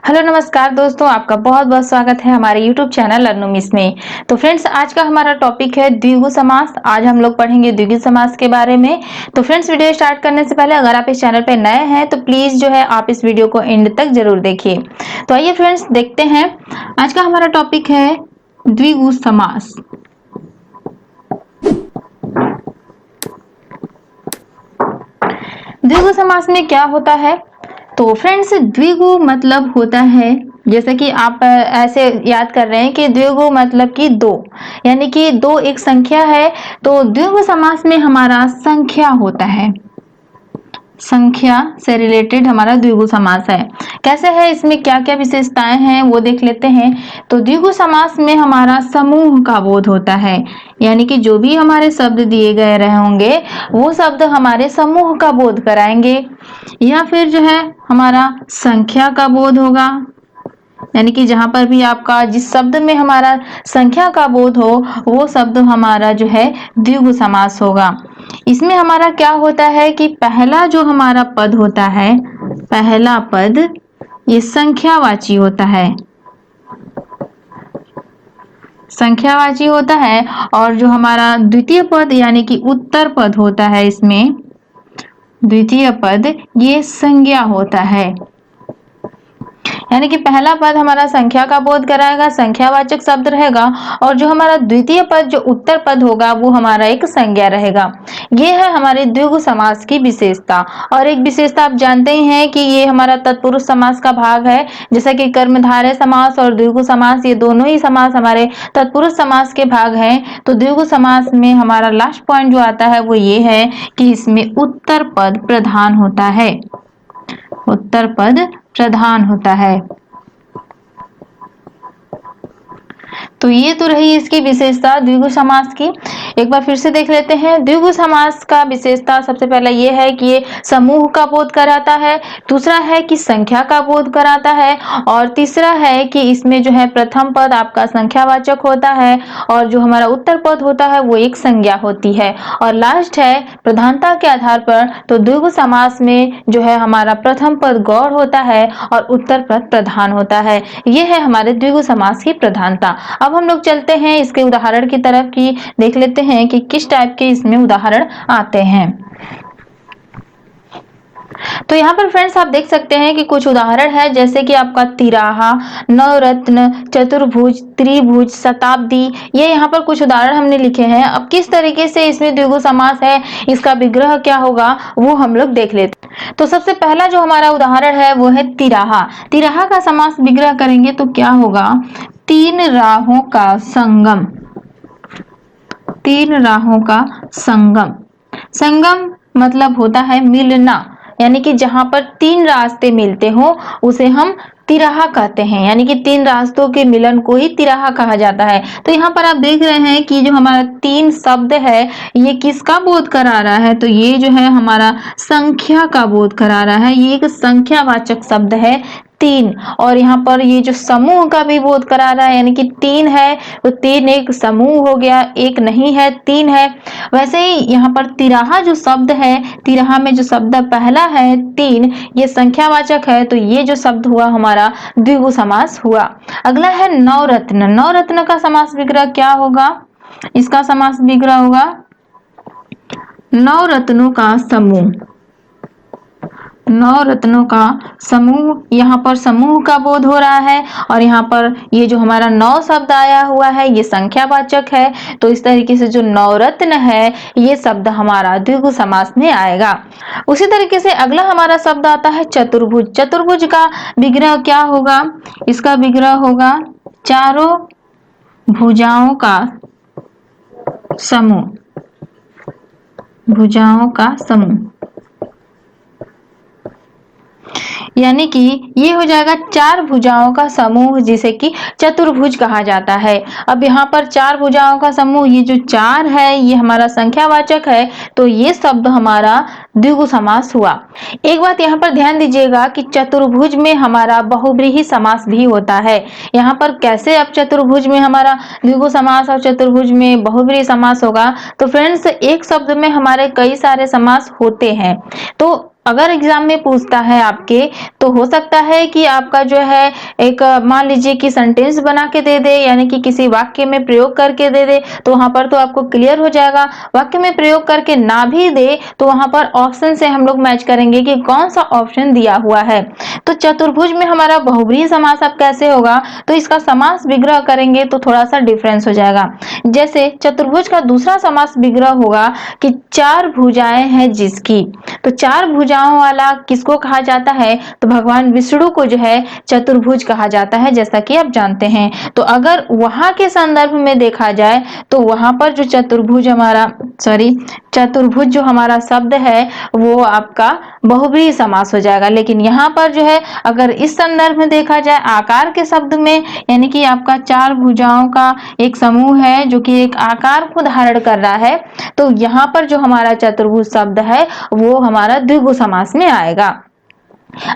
Hello नमस्कार दोस्तों, आपका बहुत बहुत स्वागत है हमारे यूट्यूब चैनल लर्नो मिस में। तो फ्रेंड्स, आज का हमारा टॉपिक है द्विगु समास। आज हम लोग पढ़ेंगे द्विगु समास के बारे में। तो फ्रेंड्स, वीडियो स्टार्ट करने से पहले अगर आप इस चैनल पर नए हैं तो प्लीज जो है आप इस वीडियो को एंड तक जरूर देखिए। तो आइए फ्रेंड्स, देखते हैं। आज का हमारा टॉपिक है द्विगु समास। द्विगु समास में क्या होता है? तो फ्रेंड्स, द्विगु मतलब होता है, जैसे कि आप ऐसे याद कर रहे हैं कि द्विगु मतलब कि दो, यानी कि दो एक संख्या है। तो द्विगु समास में हमारा संख्या होता है, संख्या से रिलेटेड हमारा द्विगु समास है। कैसे है, इसमें क्या क्या विशेषताएं हैं वो देख लेते हैं। तो द्विगु समास में हमारा समूह का बोध होता है, यानी कि जो भी हमारे शब्द दिए गए रहे होंगे वो शब्द हमारे समूह का बोध कराएंगे। या फिर जो है हमारा संख्या का बोध होगा, यानी कि जहां पर भी आपका जिस शब्द में हमारा संख्या का बोध हो वो शब्द हमारा जो है द्विगु समास होगा। इसमें हमारा क्या होता है कि पहला जो हमारा पद होता है, पहला पद ये संख्यावाची होता है, संख्यावाची होता है। और जो हमारा द्वितीय पद यानी कि उत्तर पद होता है, इसमें द्वितीय पद ये संज्ञा होता है, यानी कि पहला पद हमारा संख्या का बोध कराएगा, संख्यावाचक शब्द रहेगा। और जो हमारा द्वितीय पद जो उत्तर पद होगा वो हमारा एक संज्ञा रहेगा। ये है हमारे द्विगु समास की विशेषता। और एक विशेषता आप जानते ही हैं कि ये हमारा तत्पुरुष समास का भाग है। जैसा कि कर्मधारय समास और द्विगु समास, ये दोनों ही समास हमारे तत्पुरुष समास के भाग हैं। तो द्विगु समास में हमारा लास्ट पॉइंट जो आता है वो ये है कि इसमें उत्तर पद प्रधान होता है, उत्तर पद प्रधान होता है। तो ये तो रही इसकी विशेषता द्विगु समास की। एक बार फिर से देख लेते हैं। द्विगु समास का विशेषता सबसे पहले ये है कि ये समूह का बोध कराता है, दूसरा है कि संख्या का बोध कराता है, और तीसरा है कि इसमें जो है प्रथम पद आपका संख्यावाचक होता है और जो हमारा उत्तर पद होता है वो एक संज्ञा होती है। और लास्ट है प्रधानता के आधार पर, तो द्विगु समास में जो है हमारा प्रथम पद गौड़ होता है और उत्तर पद प्रधान होता है। ये है हमारे द्विगु समास की प्रधानता। अब हम लोग चलते हैं इसके उदाहरण की तरफ की देख लेते हैं कि किस टाइप के इसमें उदाहरण आते हैं। तो यहाँ पर फ्रेंड्स आप देख सकते हैं कि कुछ उदाहरण है, जैसे कि आपका तिराहा, नवरत्न, चतुर्भुज, त्रिभुज, शताब्दी। ये यहाँ पर कुछ उदाहरण हमने लिखे हैं। अब किस तरीके से इसमें द्विगु समास है, इसका विग्रह क्या होगा वो हम लोग देख लेते हैं। तो सबसे पहला जो हमारा उदाहरण है वो है तिराहा। तिराहा का समास विग्रह करेंगे तो क्या होगा? तीन राहों का संगम, तीन राहों का संगम। संगम मतलब होता है मिलना, यानी कि जहां पर तीन रास्ते मिलते हो उसे हम तिराहा कहते हैं, यानी कि तीन रास्तों के मिलन को ही तिराहा कहा जाता है। तो यहाँ पर आप देख रहे हैं कि जो हमारा तीन शब्द है ये किसका बोध करा रहा है? तो ये जो है हमारा संख्या का बोध करा रहा है। ये एक संख्यावाचक शब्द है तीन। और यहाँ पर ये जो समूह का भी बोध करा रहा है, यानी कि तीन है तो तीन एक समूह हो गया, एक नहीं है तीन है। वैसे ही यहाँ पर तिराहा जो शब्द है, तिराहा में जो शब्द पहला है तीन, ये संख्यावाचक है, तो ये जो शब्द हुआ हमारा द्विगु समास हुआ। अगला है नवरत्न। नवरत्न का समास विग्रह क्या होगा? इसका समास विग्रह होगा नवरत्नों का समूह, नौ रत्नों का समूह। यहाँ पर समूह का बोध हो रहा है और यहाँ पर ये जो हमारा नौ शब्द आया हुआ है ये संख्यावाचक है। तो इस तरीके से जो नवरत्न है ये शब्द हमारा द्विगु समास में आएगा। उसी तरीके से अगला हमारा शब्द आता है चतुर्भुज। चतुर्भुज का विग्रह क्या होगा? इसका विग्रह होगा चारों भुजाओं का समूह, भुजाओं का समूह, यानी कि ये हो जाएगा चार भुजाओं का समूह, जिसे कि चतुर्भुज कहा जाता है। अब यहाँ पर चार भुजाओं का समूह, ये जो चार है ये हमारा संख्यावाचक है, तो ये शब्द हमारा द्विगु समास हुआ। एक बात यहाँ पर ध्यान दीजिएगा कि चतुर्भुज में हमारा बहुव्रीहि समास भी होता है। यहाँ पर कैसे अब चतुर्भुज में हमारा द्विगु समास और चतुर्भुज में बहुव्रीहि समास होगा? तो फ्रेंड्स, एक शब्द में हमारे कई सारे समास होते हैं, तो अगर एग्जाम में पूछता है आपके, तो हो सकता है कि आपका जो है एक मान लीजिए कि सेंटेंस बना के दे दे, यानी कि किसी वाक्य में प्रयोग करके दे दे, तो वहां पर तो आपको क्लियर हो जाएगा। वाक्य में प्रयोग करके ना भी दे तो वहां पर ऑप्शन से हम लोग मैच करेंगे कि कौन सा ऑप्शन दिया हुआ है। तो चतुर्भुज में हमारा बहुब्रीहि समास अब कैसे होगा, तो इसका समास विग्रह करेंगे तो थोड़ा सा डिफरेंस हो जाएगा। जैसे चतुर्भुज का दूसरा समास विग्रह होगा कि चार भुजाएं हैं जिसकी। तो चार भुजाओं वाला किसको कहा जाता है, तो भगवान विष्णु को जो है चतुर्भुज कहा जाता है, जैसा कि आप जानते हैं। तो अगर वहां के संदर्भ में देखा जाए तो वहां पर जो चतुर्भुज जो हमारा शब्द है वो आपका बहुब्रीहि समास हो जाएगा। लेकिन यहाँ पर जो है अगर इस संदर्भ में देखा जाए आकार के शब्द में, यानी कि आपका चार भुजाओं का एक समूह है जो कि एक आकार को धारण कर रहा है, तो यहाँ पर जो हमारा चतुर्भुज शब्द है वो हमारा द्विगु समास में आएगा।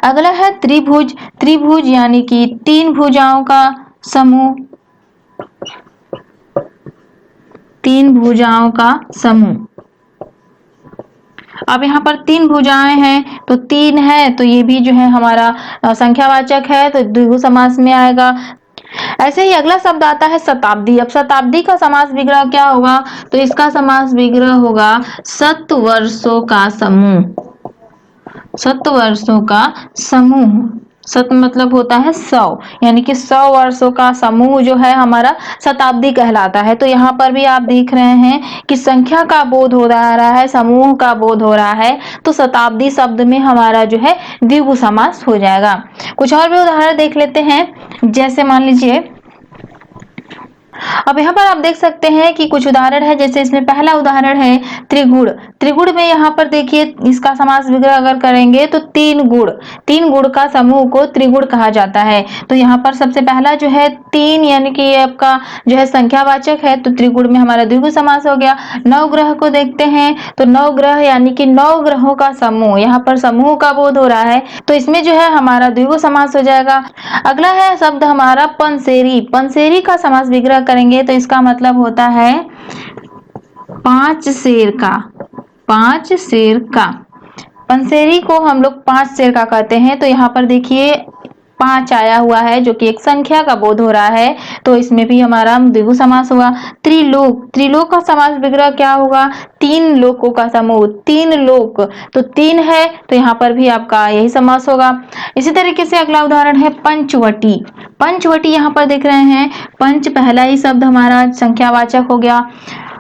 अगला है त्रिभुज। त्रिभुज यानी कि तीन भुजाओं का समूह, तीन भुजाओं का समूह। अब यहाँ पर तीन भुजाएं हैं तो तीन है, तो ये भी जो है हमारा संख्यावाचक है, तो द्विगु समास में आएगा। ऐसे ही अगला शब्द आता है शताब्दी। अब शताब्दी का समास विग्रह क्या होगा, तो इसका समास विग्रह होगा शतवर्षों का समूह। शतवर्षों का समूह, शत मतलब होता है 100, यानी कि 100 वर्षों का समूह जो है हमारा शताब्दी कहलाता है। तो यहाँ पर भी आप देख रहे हैं कि संख्या का बोध हो रहा है, समूह का बोध हो रहा है, तो शताब्दी शब्द में हमारा जो है द्विगु समास हो जाएगा। कुछ और भी उदाहरण देख लेते हैं, जैसे मान लीजिए अब यहाँ पर आप देख सकते हैं कि कुछ उदाहरण है। जैसे इसमें पहला उदाहरण है त्रिगुण। त्रिगुण में यहाँ पर देखिए इसका समास विग्रह अगर करेंगे तो तीन गुण का समूह को त्रिगुण कहा जाता है। तो यहाँ पर सबसे पहला जो है तीन, यानी कि आपका जो है संख्यावाचक है, तो त्रिगुण में हमारा द्विगु समास हो गया। नौ ग्रह को देखते हैं तो नौ ग्रह यानी कि 9 ग्रहों का समूह, यहाँ पर समूह का बोध हो रहा है, तो इसमें जो है हमारा द्विगु समास हो जाएगा। अगला है शब्द हमारा पंसेरी। पंसेरी का समास विग्रह करेंगे तो इसका मतलब होता है 5 शेर का। 5 शेर का, पंसेरी को हम लोग 5 शेर का कहते हैं। तो यहाँ पर देखिए 5 आया हुआ है जो कि एक संख्या का बोध हो रहा है, तो इसमें भी हमारा द्विगु समास हुआ। त्रिलोक। त्रिलोक का समास विग्रह क्या होगा, तीन लोकों का समूह, तीन लोक, तो तीन है, तो यहाँ पर भी आपका यही समास होगा। इसी तरीके से अगला उदाहरण है पंचवटी। पंचवटी यहाँ पर देख रहे हैं, पंच पहला ही शब्द हमारा संख्यावाचक हो गया।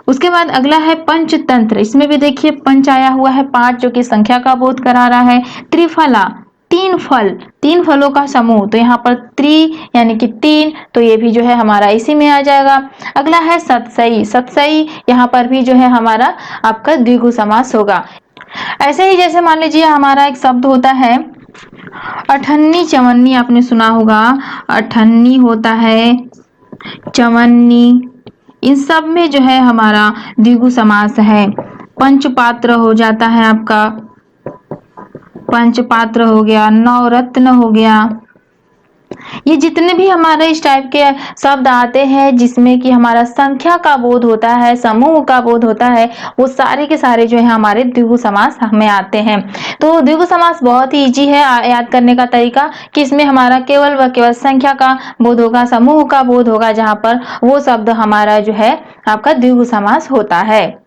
उसके बाद अगला है पंचतंत्र। इसमें भी देखिए पंच आया हुआ है 5 जो कि संख्या का बोध करा रहा है। त्रिफला, तीन फल, तीन फलों का समूह, तो यहाँ पर त्रि यानी कि तीन, तो ये भी जो है हमारा इसी में आ जाएगा। अगला है सतसई। सतसई यहाँ पर भी जो है हमारा आपका द्विगु समास होगा। ऐसे ही जैसे मान लीजिए हमारा एक शब्द होता है अठन्नी चवन्नी, आपने सुना होगा, अठन्नी होता है, चवन्नी, इन सब में जो है हमारा द्विगु समास है। पंचपात्र हो जाता है आपका, पंचपात्र हो गया, नवरत्न हो गया। ये जितने भी हमारे इस टाइप के शब्द आते हैं जिसमें कि हमारा संख्या का बोध होता है, समूह का बोध होता है, वो सारे के सारे जो है हमारे द्विगु समास हमें आते हैं। तो द्विगु समास बहुत ही इजी है याद करने का तरीका, कि इसमें हमारा केवल व केवल संख्या का बोध होगा, समूह का बोध होगा, जहां पर वो शब्द हमारा जो है आपका द्विगु समास होता है।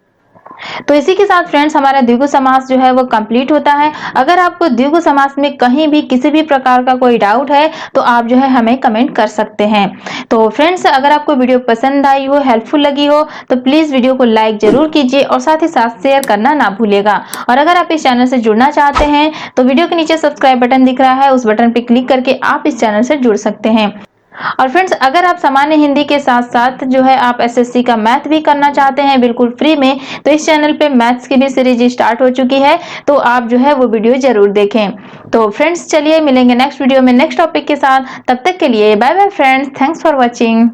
तो इसी के साथ फ्रेंड्स हमारा द्विगु समास जो है वो कंप्लीट होता है। अगर आपको द्विगु समास में कहीं भी किसी भी प्रकार का कोई डाउट है तो आप जो है हमें कमेंट कर सकते हैं। तो फ्रेंड्स अगर आपको वीडियो पसंद आई हो, हेल्पफुल लगी हो, तो प्लीज वीडियो को लाइक जरूर कीजिए और साथ ही साथ शेयर करना ना भूलिएगा। और अगर आप इस चैनल से जुड़ना चाहते हैं तो वीडियो के नीचे सब्सक्राइब बटन दिख रहा है, उस बटन पर क्लिक करके आप इस चैनल से जुड़ सकते हैं। और फ्रेंड्स अगर आप सामान्य हिंदी के साथ साथ जो है आप एसएससी का मैथ भी करना चाहते हैं बिल्कुल फ्री में, तो इस चैनल पे मैथ्स की भी सीरीज स्टार्ट हो चुकी है, तो आप जो है वो वीडियो जरूर देखें। तो फ्रेंड्स चलिए मिलेंगे नेक्स्ट वीडियो में नेक्स्ट टॉपिक के साथ, तब तक के लिए bye bye friends, thanks for watching.